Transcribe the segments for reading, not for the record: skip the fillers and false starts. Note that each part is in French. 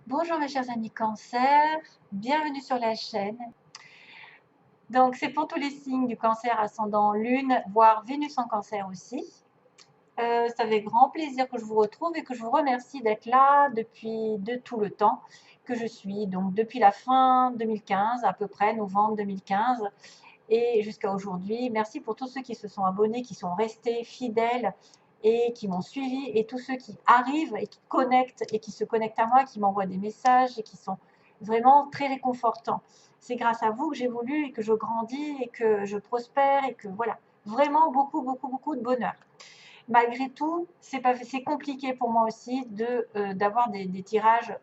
Bonjour mes chers amis cancer, bienvenue sur la chaîne. Donc c'est pour tous les signes du cancer ascendant lune, voire Vénus en cancer aussi. Ça fait grand plaisir que je vous retrouve et que je vous remercie d'être là depuis de tout le temps que je suis. Donc depuis la fin 2015, à peu près novembre 2015 et jusqu'à aujourd'hui. Merci pour tous ceux qui se sont abonnés, qui sont restés fidèles et qui m'ont suivi, et tous ceux qui arrivent et qui connectent et qui se connectent à moi, qui m'envoient des messages et qui sont vraiment très réconfortants. C'est grâce à vous que j'évolue et que je grandis et que je prospère et que voilà, vraiment beaucoup, beaucoup, beaucoup de bonheur. Malgré tout, c'est compliqué pour moi aussi d'avoir des tirages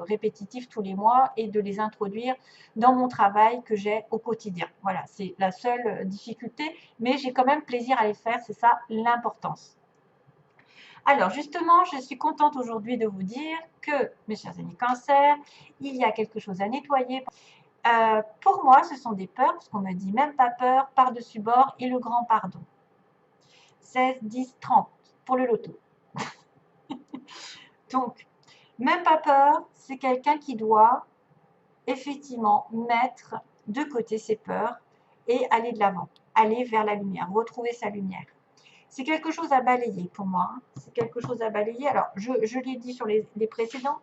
répétitifs tous les mois et de les introduire dans mon travail que j'ai au quotidien. Voilà, c'est la seule difficulté, mais j'ai quand même plaisir à les faire, c'est ça l'importance. Alors justement, je suis contente aujourd'hui de vous dire que, mes chers amis cancer, il y a quelque chose à nettoyer. Pour moi, ce sont des peurs, parce qu'on me dit même pas peur, par-dessus bord et le grand pardon. 16, 10, 30 pour le loto. Donc, même pas peur, c'est quelqu'un qui doit effectivement mettre de côté ses peurs et aller de l'avant, aller vers la lumière, retrouver sa lumière. C'est quelque chose à balayer pour moi. C'est quelque chose à balayer. Alors, je l'ai dit sur les précédents,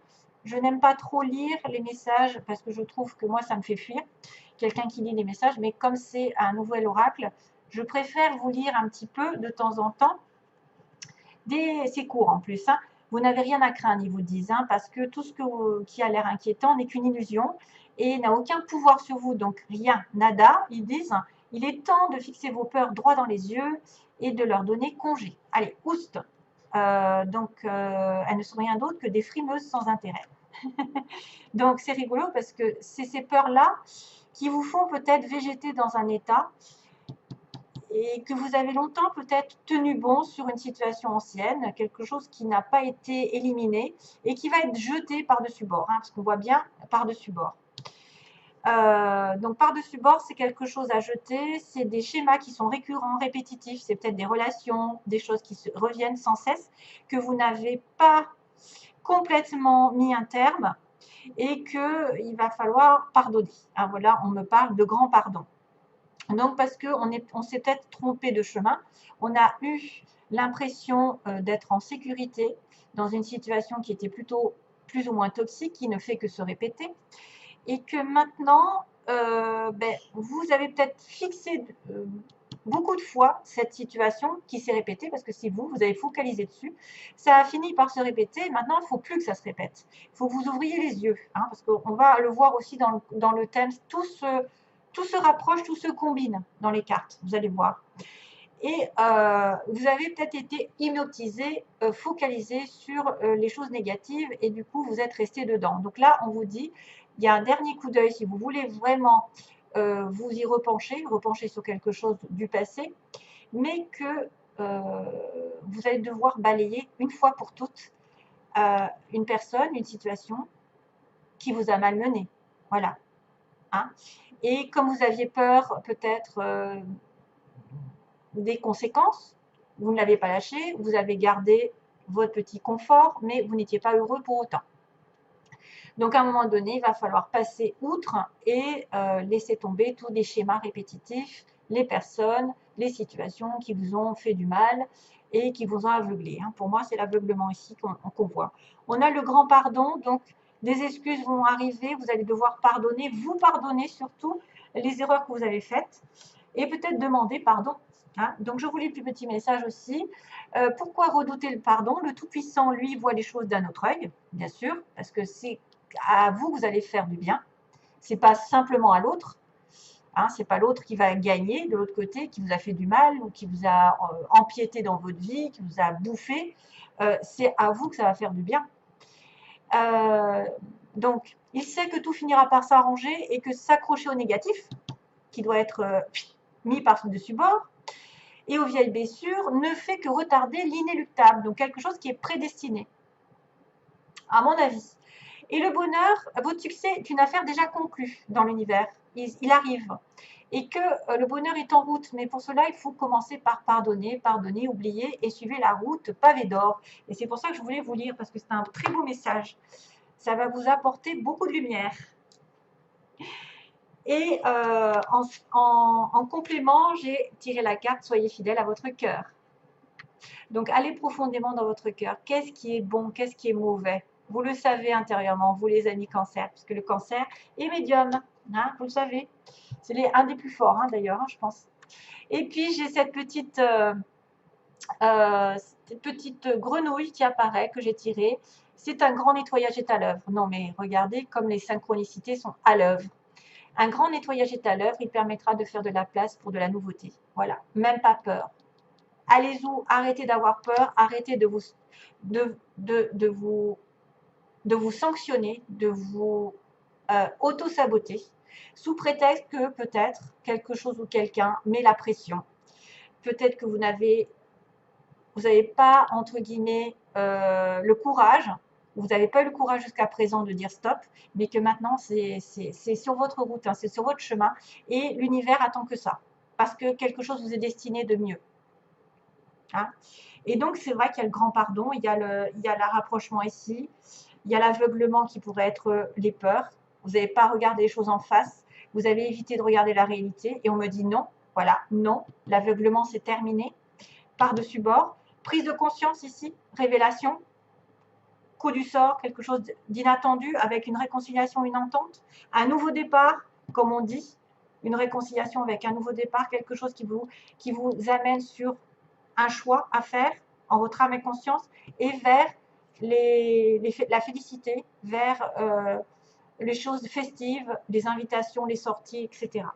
je n'aime pas trop lire les messages parce que je trouve que moi, ça me fait fuir. Quelqu'un qui lit les messages, mais comme c'est un nouvel oracle, je préfère vous lire un petit peu de temps en temps. C'est court en plus. Hein. Vous n'avez rien à craindre, ils vous disent, hein, parce que tout ce qui a l'air inquiétant n'est qu'une illusion et n'a aucun pouvoir sur vous. Donc rien, nada, ils disent. Il est temps de fixer vos peurs droit dans les yeux et de leur donner congé. Allez, oust. Elles ne sont rien d'autre que des frimeuses sans intérêt. Donc c'est rigolo parce que c'est ces peurs-là qui vous font peut-être végéter dans un état et que vous avez longtemps peut-être tenu bon sur une situation ancienne, quelque chose qui n'a pas été éliminé et qui va être jeté par-dessus bord, hein, parce qu'on voit bien par-dessus bord. Donc par-dessus bord, c'est quelque chose à jeter, c'est des schémas qui sont récurrents, répétitifs, c'est peut-être des relations, des choses qui reviennent sans cesse, que vous n'avez pas complètement mis un terme et qu'il va falloir pardonner. Ah, voilà, on me parle de grand pardon. Donc parce qu'on s'est peut-être trompé de chemin, on a eu l'impression d'être en sécurité dans une situation qui était plutôt plus ou moins toxique, qui ne fait que se répéter, et que maintenant, vous avez peut-être fixé beaucoup de fois cette situation qui s'est répétée, parce que c'est vous, vous avez focalisé dessus, ça a fini par se répéter, maintenant il ne faut plus que ça se répète, il faut que vous ouvriez les yeux, hein, parce qu'on va le voir aussi dans le thème, tout se rapproche, tout se combine dans les cartes, vous allez voir. Et vous avez peut-être été hypnotisé, focalisé sur les choses négatives et du coup vous êtes resté dedans. Donc là on vous dit, il y a un dernier coup d'œil si vous voulez vraiment vous y repencher sur quelque chose du passé, mais que vous allez devoir balayer une fois pour toutes une personne, une situation qui vous a malmené. Voilà. Hein. Et comme vous aviez peur peut-être des conséquences, vous ne l'avez pas lâché, vous avez gardé votre petit confort, mais vous n'étiez pas heureux pour autant. Donc à un moment donné, il va falloir passer outre et laisser tomber tous les schémas répétitifs, les personnes, les situations qui vous ont fait du mal et qui vous ont aveuglé. Hein. Pour moi, c'est l'aveuglement ici qu'on voit. On a le grand pardon, donc des excuses vont arriver, vous allez devoir pardonner, vous pardonner surtout les erreurs que vous avez faites et peut-être demander pardon. Hein. Donc je vous lis le plus petit message aussi. Pourquoi redouter le pardon? Le Tout-Puissant, lui, voit les choses d'un autre œil, bien sûr, parce que c'est à vous que vous allez faire du bien. C'est pas simplement à l'autre. Hein, c'est pas l'autre qui va gagner de l'autre côté, qui vous a fait du mal ou qui vous a empiété dans votre vie, qui vous a bouffé. C'est à vous que ça va faire du bien. Donc, il sait que tout finira par s'arranger et que s'accrocher au négatif, qui doit être mis par-dessus bord, et aux vieilles blessures, ne fait que retarder l'inéluctable, donc quelque chose qui est prédestiné, à mon avis. Et le bonheur, votre succès est une affaire déjà conclue dans l'univers. Il arrive. Et que le bonheur est en route. Mais pour cela, il faut commencer par pardonner, pardonner, oublier et suivre la route pavé d'or. Et c'est pour ça que je voulais vous lire, parce que c'est un très beau message. Ça va vous apporter beaucoup de lumière. Et en complément, j'ai tiré la carte « Soyez fidèle à votre cœur ». Donc, allez profondément dans votre cœur. Qu'est-ce qui est bon? Qu'est-ce qui est mauvais? Vous le savez intérieurement, vous les amis cancer, puisque le cancer est médium. Hein, vous le savez. C'est un des plus forts, hein, d'ailleurs, hein, je pense. Et puis, j'ai cette petite grenouille qui apparaît, que j'ai tirée. C'est un grand nettoyage est à l'œuvre. Non, mais regardez comme les synchronicités sont à l'œuvre. Un grand nettoyage est à l'œuvre, il permettra de faire de la place pour de la nouveauté. Voilà, même pas peur. Allez-y, arrêtez d'avoir peur, arrêtez de vous sanctionner, de vous auto-saboter, sous prétexte que peut-être quelque chose ou quelqu'un met la pression. Peut-être que vous n'avez pas, entre guillemets, le courage, vous n'avez pas eu le courage jusqu'à présent de dire stop, mais que maintenant, c'est sur votre route, hein, c'est sur votre chemin, et l'univers attend que ça, parce que quelque chose vous est destiné de mieux. Hein. Et donc, c'est vrai qu'il y a le grand pardon, il y a le rapprochement ici, il y a l'aveuglement qui pourrait être les peurs. Vous n'avez pas regardé les choses en face, vous avez évité de regarder la réalité, et on me dit non, voilà, non, l'aveuglement c'est terminé, par-dessus bord. Prise de conscience ici, révélation, coup du sort, quelque chose d'inattendu avec une réconciliation, une entente, un nouveau départ, comme on dit, une réconciliation avec un nouveau départ, quelque chose qui vous amène sur un choix à faire en votre âme et conscience et vers la félicité, vers les choses festives, les invitations, les sorties, etc.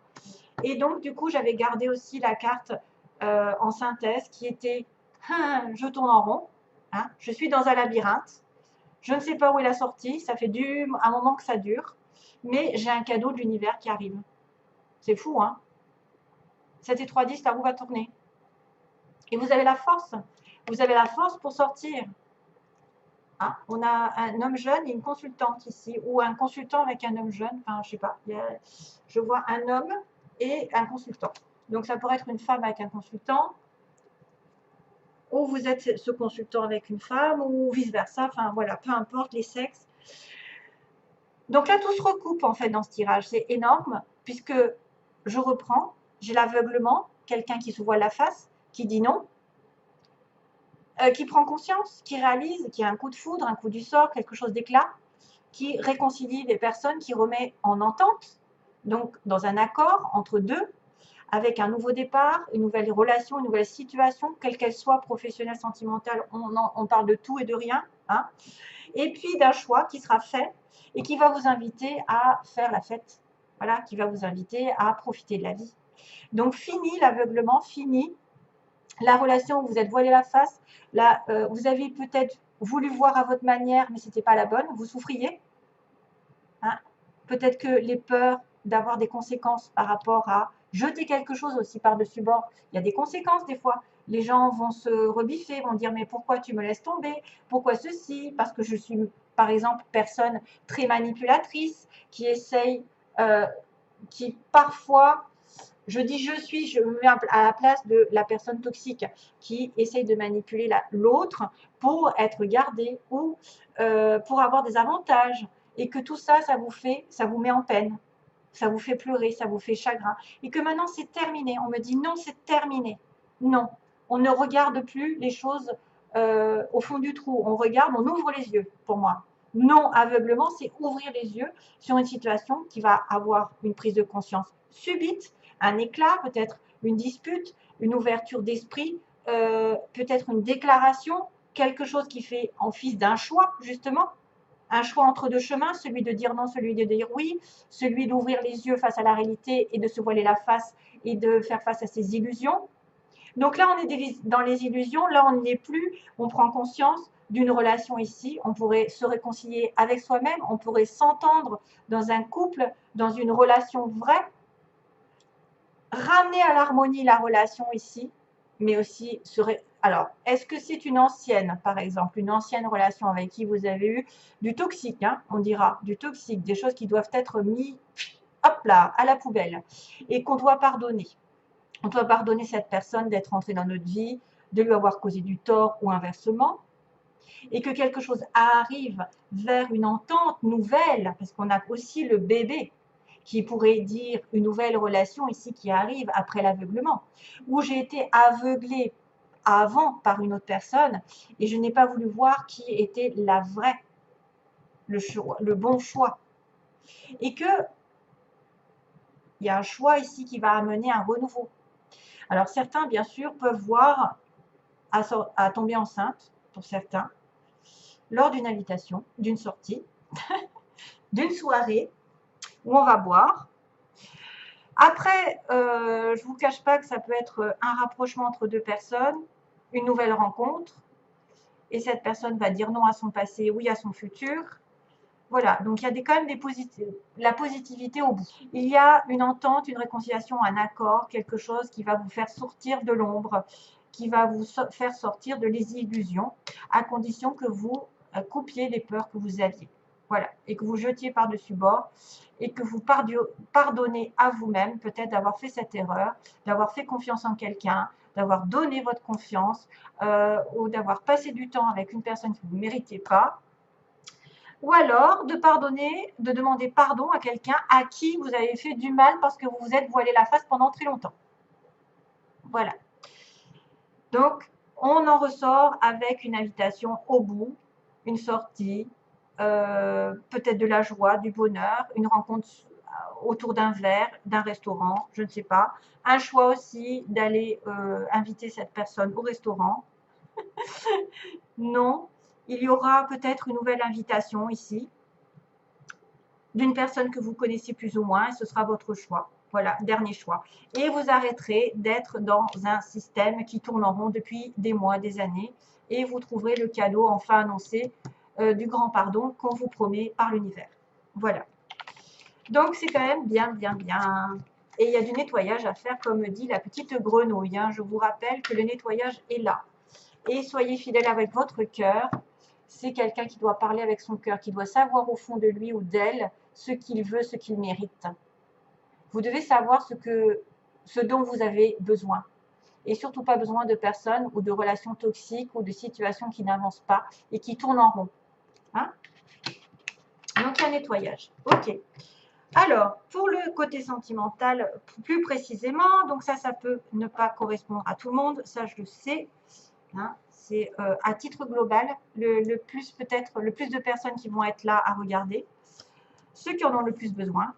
Et donc, du coup, j'avais gardé aussi la carte en synthèse qui était je tourne en rond, hein, je suis dans un labyrinthe, je ne sais pas où est la sortie, ça fait un moment que ça dure, mais j'ai un cadeau de l'univers qui arrive. C'est fou, hein? 7 et 3, 10, la roue va tourner. Et vous avez la force. Vous avez la force pour sortir. Hein, on a un homme jeune et une consultante ici, ou un consultant avec un homme jeune, enfin, je sais pas. Je vois un homme et un consultant. Donc, ça pourrait être une femme avec un consultant, ou vous êtes ce consultant avec une femme, ou vice-versa, enfin voilà, peu importe les sexes. Donc là, tout se recoupe en fait dans ce tirage, c'est énorme, puisque je reprends, j'ai l'aveuglement, quelqu'un qui se voit la face, qui dit non, qui prend conscience, qui réalise, qui a un coup de foudre, un coup du sort, quelque chose d'éclat, qui réconcilie les personnes, qui remet en entente, donc dans un accord entre deux, avec un nouveau départ, une nouvelle relation, une nouvelle situation, quelle qu'elle soit, professionnelle, sentimentale, on parle de tout et de rien, hein. Et puis d'un choix qui sera fait et qui va vous inviter à faire la fête, voilà, qui va vous inviter à profiter de la vie. Donc fini l'aveuglement, fini la relation où vous êtes voilé la face, là, vous avez peut-être voulu voir à votre manière, mais ce n'était pas la bonne, vous souffriez, hein. Peut-être que les peurs d'avoir des conséquences par rapport à jeter quelque chose aussi par-dessus bord, il y a des conséquences des fois. Les gens vont se rebiffer, vont dire mais pourquoi tu me laisses tomber? Pourquoi ceci? Parce que je suis, par exemple, personne très manipulatrice qui essaye, qui parfois, je dis je me mets à la place de la personne toxique qui essaye de manipuler l'autre pour être gardé ou pour avoir des avantages. Et que tout ça, ça vous met en peine, ça vous fait pleurer, ça vous fait chagrin. Et que maintenant, c'est terminé. On me dit non, c'est terminé. Non, on ne regarde plus les choses au fond du trou. On regarde, on ouvre les yeux, pour moi. Non, aveuglement, c'est ouvrir les yeux sur une situation qui va avoir une prise de conscience subite, un éclat, peut-être une dispute, une ouverture d'esprit, peut-être une déclaration, quelque chose qui fait office d'un choix, justement. Un choix entre deux chemins, celui de dire non, celui de dire oui, celui d'ouvrir les yeux face à la réalité et de se voiler la face et de faire face à ses illusions. Donc là, on est dans les illusions, là, on n'y est plus, on prend conscience d'une relation ici, on pourrait se réconcilier avec soi-même, on pourrait s'entendre dans un couple, dans une relation vraie, ramener à l'harmonie la relation ici, mais aussi alors, est-ce que c'est une ancienne, par exemple, une ancienne relation avec qui vous avez eu du toxique, hein, on dira, du toxique, des choses qui doivent être mises, hop là, à la poubelle, et qu'on doit pardonner. On doit pardonner cette personne d'être entrée dans notre vie, de lui avoir causé du tort ou inversement. et que quelque chose arrive vers une entente nouvelle, parce qu'on a aussi le bébé, qui pourrait dire une nouvelle relation ici qui arrive après l'aveuglement, où j'ai été aveuglée avant par une autre personne et je n'ai pas voulu voir qui était la vraie, le bon choix. Et que il y a un choix ici qui va amener un renouveau. Alors certains, bien sûr, peuvent voir à tomber enceinte, pour certains, lors d'une invitation, d'une sortie, d'une soirée où on va boire. Après, je ne vous cache pas que ça peut être un rapprochement entre deux personnes, une nouvelle rencontre, et cette personne va dire non à son passé, oui à son futur. Voilà, donc il y a quand même la positivité au bout. Il y a une entente, une réconciliation, un accord, quelque chose qui va vous faire sortir de l'ombre, qui va vous faire sortir de les illusions, à condition que vous coupiez les peurs que vous aviez. Voilà, et que vous jetiez par-dessus bord, et que vous pardonnez à vous-même peut-être d'avoir fait cette erreur, d'avoir fait confiance en quelqu'un, d'avoir donné votre confiance, ou d'avoir passé du temps avec une personne que vous ne méritez pas, ou alors de pardonner, de demander pardon à quelqu'un à qui vous avez fait du mal parce que vous vous êtes voilé la face pendant très longtemps. Voilà. Donc, on en ressort avec une invitation au bout, une sortie, peut-être de la joie, du bonheur, une rencontre autour d'un verre, d'un restaurant, je ne sais pas. Un choix aussi d'aller inviter cette personne au restaurant. Non, il y aura peut-être une nouvelle invitation ici, d'une personne que vous connaissez plus ou moins, et ce sera votre choix. Voilà, dernier choix. Et vous arrêterez d'être dans un système qui tourne en rond depuis des mois, des années, et vous trouverez le cadeau enfin annoncé du grand pardon qu'on vous promet par l'univers. Voilà. Donc, c'est quand même bien, bien, bien. Et il y a du nettoyage à faire, comme dit la petite grenouille. Hein. Je vous rappelle que le nettoyage est là. Et soyez fidèles avec votre cœur. C'est quelqu'un qui doit parler avec son cœur, qui doit savoir au fond de lui ou d'elle ce qu'il veut, ce qu'il mérite. Vous devez savoir ce dont vous avez besoin. Et surtout pas besoin de personnes ou de relations toxiques ou de situations qui n'avancent pas et qui tournent en rond. Hein? Donc, il y a un nettoyage. OK. Alors, pour le côté sentimental, plus précisément, donc ça peut ne pas correspondre à tout le monde, ça je le sais. Hein, c'est à titre global, le plus peut-être, le plus de personnes qui vont être là à regarder, ceux qui en ont le plus besoin.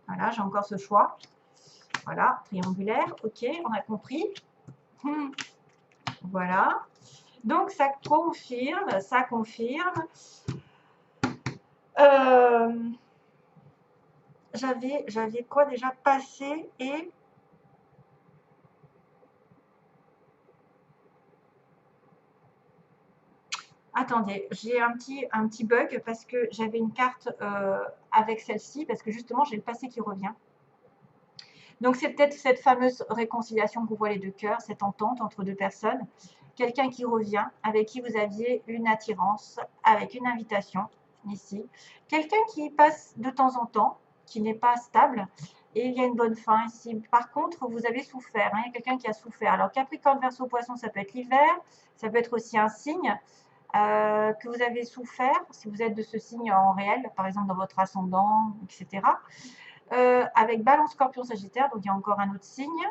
Voilà, j'ai encore ce choix. Voilà, triangulaire, ok, on a compris. Voilà. Donc, ça confirme, ça confirme. J'avais quoi déjà passé et... Attendez, j'ai un petit bug parce que j'avais une carte avec celle-ci, parce que justement, j'ai le passé qui revient. Donc, c'est peut-être cette fameuse réconciliation que vous voyez de cœur, cette entente entre deux personnes. Quelqu'un qui revient, avec qui vous aviez une attirance, avec une invitation, ici. Quelqu'un qui passe de temps en temps, qui n'est pas stable, et il y a une bonne fin ici. Par contre, vous avez souffert, hein, il y a quelqu'un qui a souffert. Alors, Capricorne, Verseau, Poisson, ça peut être l'hiver, ça peut être aussi un signe que vous avez souffert, si vous êtes de ce signe en réel, par exemple dans votre ascendant, etc. Avec Balance, Scorpion, Sagittaire, donc il y a encore un autre signe.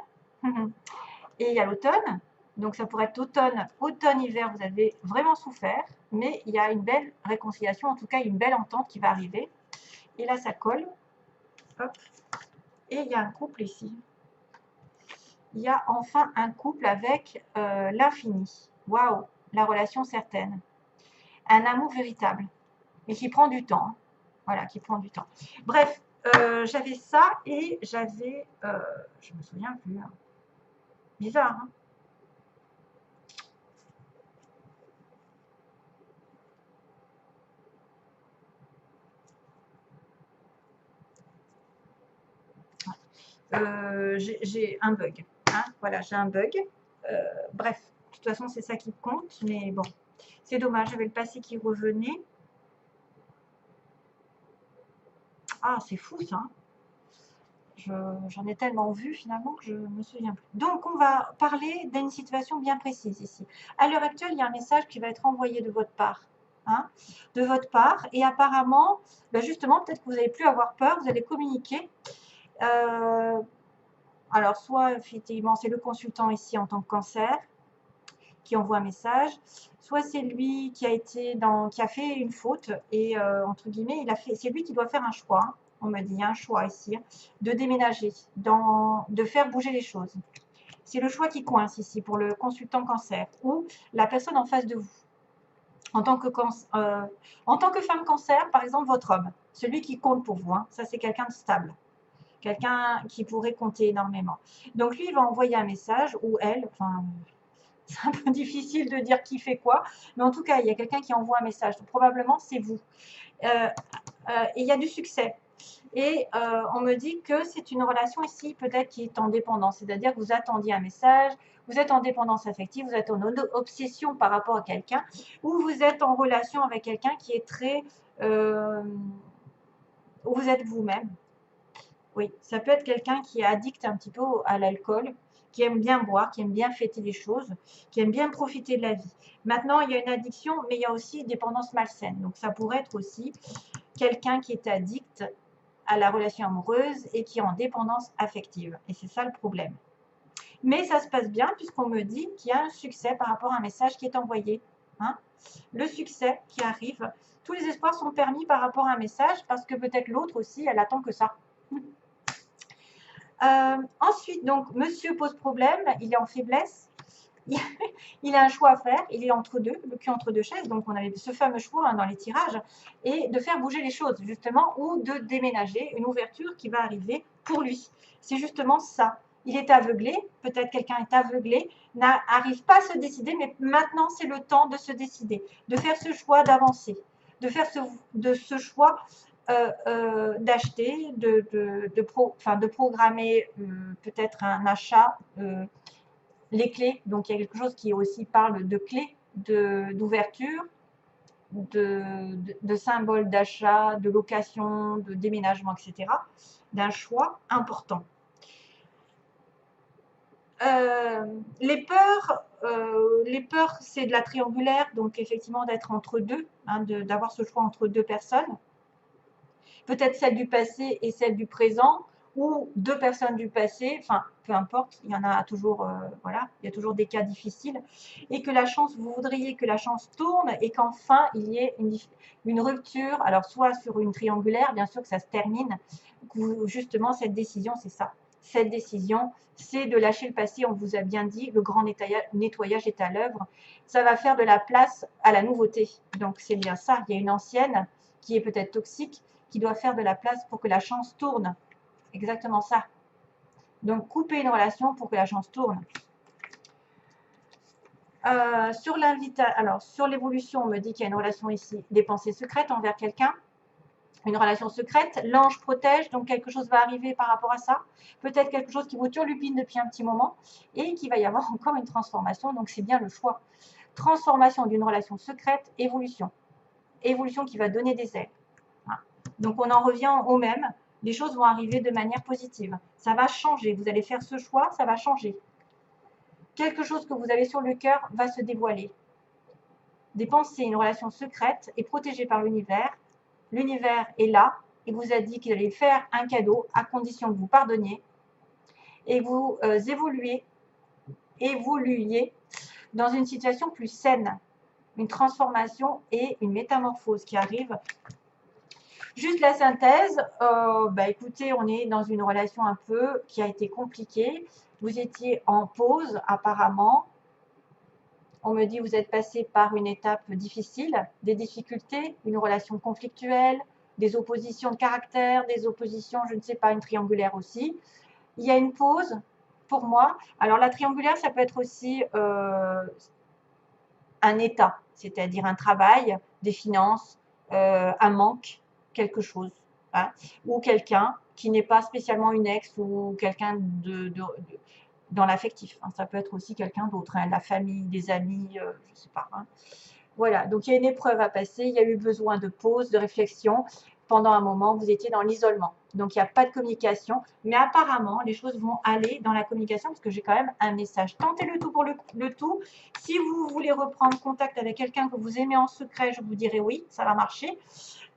Et il y a l'automne, donc ça pourrait être automne, hiver, vous avez vraiment souffert, mais il y a une belle réconciliation, en tout cas une belle entente qui va arriver. Et là, ça colle. Hop. Et il y a un couple ici. Il y a enfin un couple avec l'infini. Waouh, la relation certaine. Un amour véritable, et qui prend du temps. Voilà, qui prend du temps. Bref, j'avais ça et j'avais... je me souviens plus. Hein. Bizarre, hein. J'ai un bug. Hein, voilà, j'ai un bug. Bref, de toute façon, c'est ça qui compte. Mais bon, c'est dommage. J'avais le passé qui revenait. Ah, c'est fou ça. J'en ai tellement vu finalement que je ne me souviens plus. Donc, on va parler d'une situation bien précise ici. À l'heure actuelle, il y a un message qui va être envoyé de votre part. Hein, de votre part. Et apparemment, ben justement, peut-être que vous n'allez plus avoir peur, vous allez communiquer. Alors, soit effectivement, c'est le consultant ici en tant que cancer qui envoie un message, soit c'est lui qui a fait une faute et entre guillemets, c'est lui qui doit faire un choix. Hein. On me dit, il y a un choix ici, de déménager, de faire bouger les choses. C'est le choix qui coince ici pour le consultant cancer ou la personne en face de vous. En tant que femme cancer, par exemple, votre homme, celui qui compte pour vous, hein, ça c'est quelqu'un de stable, quelqu'un qui pourrait compter énormément. Donc lui, il va envoyer un message, ou elle, enfin, c'est un peu difficile de dire qui fait quoi, mais en tout cas, il y a quelqu'un qui envoie un message, donc probablement c'est vous. Et il y a du succès. Et on me dit que c'est une relation ici peut-être qui est en dépendance, c'est-à-dire que vous attendiez un message, vous êtes en dépendance affective, vous êtes en obsession par rapport à quelqu'un, ou vous êtes en relation avec quelqu'un qui est très... où vous êtes vous-même. Oui, ça peut être quelqu'un qui est addict un petit peu à l'alcool, qui aime bien boire, qui aime bien fêter les choses, qui aime bien profiter de la vie. Maintenant, il y a une addiction, mais il y a aussi une dépendance malsaine. Donc, ça pourrait être aussi quelqu'un qui est addict à la relation amoureuse et qui est en dépendance affective. Et c'est ça le problème. Mais ça se passe bien puisqu'on me dit qu'il y a un succès par rapport à un message qui est envoyé. Hein, le succès qui arrive. Tous les espoirs sont permis par rapport à un message parce que peut-être l'autre aussi, elle attend que ça. Ensuite, donc, monsieur pose problème, il est en faiblesse. Il a un choix à faire, il est entre deux, le cul entre deux chaises, donc on avait ce fameux choix hein, dans les tirages, et de faire bouger les choses, justement, ou de déménager, une ouverture qui va arriver pour lui. C'est justement ça. Il est aveuglé, peut-être quelqu'un est aveuglé, n'arrive pas à se décider, mais maintenant c'est le temps de se décider, de faire ce choix d'avancer, de faire ce choix d'acheter, de programmer peut-être un achat, les clés, donc il y a quelque chose qui aussi parle de clés d'ouverture, de symboles d'achat, de location, de déménagement, etc., d'un choix important. Les peurs, c'est de la triangulaire, donc effectivement d'être entre deux, hein, d'avoir ce choix entre deux personnes. Peut-être celle du passé et celle du présent, ou deux personnes du passé, enfin, peu importe, il y en a toujours, voilà, il y a toujours des cas difficiles, et que la chance, vous voudriez que la chance tourne et qu'enfin il y ait une rupture, alors soit sur une triangulaire, bien sûr que ça se termine, justement cette décision, c'est ça. Cette décision, c'est de lâcher le passé, on vous a bien dit, le grand nettoyage est à l'œuvre, ça va faire de la place à la nouveauté, donc c'est bien ça, il y a une ancienne qui est peut-être toxique, qui doit faire de la place pour que la chance tourne. Exactement ça. Donc, couper une relation pour que la chance tourne. Sur l'évolution, on me dit qu'il y a une relation ici, des pensées secrètes envers quelqu'un. Une relation secrète, l'ange protège, donc quelque chose va arriver par rapport à ça. Peut-être quelque chose qui vous turlupine depuis un petit moment et qu'il va y avoir encore une transformation, donc c'est bien le choix. Transformation d'une relation secrète, évolution. Évolution qui va donner des ailes. Donc, on en revient au même. Les choses vont arriver de manière positive. Ça va changer. Vous allez faire ce choix, ça va changer. Quelque chose que vous avez sur le cœur va se dévoiler. Des pensées, une relation secrète est protégée par l'univers. L'univers est là et vous a dit qu'il allait faire un cadeau à condition que vous pardonniez et vous évoluiez dans une situation plus saine. Une transformation et une métamorphose qui arrive. Juste la synthèse, écoutez, on est dans une relation un peu qui a été compliquée. Vous étiez en pause apparemment. On me dit que vous êtes passé par une étape difficile, des difficultés, une relation conflictuelle, des oppositions de caractère, des oppositions, je ne sais pas, une triangulaire aussi. Il y a une pause pour moi. Alors la triangulaire, ça peut être aussi un état, c'est-à-dire un travail, des finances, un manque, quelque chose, hein, ou quelqu'un qui n'est pas spécialement une ex ou quelqu'un dans l'affectif. Hein, ça peut être aussi quelqu'un d'autre, hein, la famille, des amis, je ne sais pas. Hein. Voilà, donc il y a une épreuve à passer, il y a eu besoin de pause, de réflexion. pendant un moment, vous étiez dans l'isolement. Donc, il n'y a pas de communication. Mais apparemment, les choses vont aller dans la communication parce que j'ai quand même un message. Tentez le tout pour le tout. Si vous voulez reprendre contact avec quelqu'un que vous aimez en secret, je vous dirai oui, ça va marcher.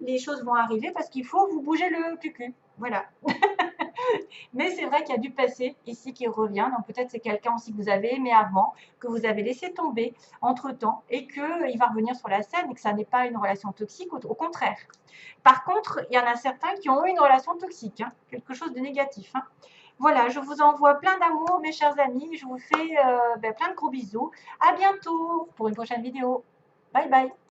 Les choses vont arriver parce qu'il faut vous bouger le cul. Voilà. Mais c'est vrai qu'il y a du passé ici qui revient. Donc peut-être c'est quelqu'un aussi que vous avez aimé avant, que vous avez laissé tomber entre-temps et qu'il va revenir sur la scène et que ça n'est pas une relation toxique, au contraire. Par contre, il y en a certains qui ont eu une relation toxique, hein, quelque chose de négatif. Hein. Voilà, je vous envoie plein d'amour, mes chers amis. Je vous fais plein de gros bisous. À bientôt pour une prochaine vidéo. Bye bye.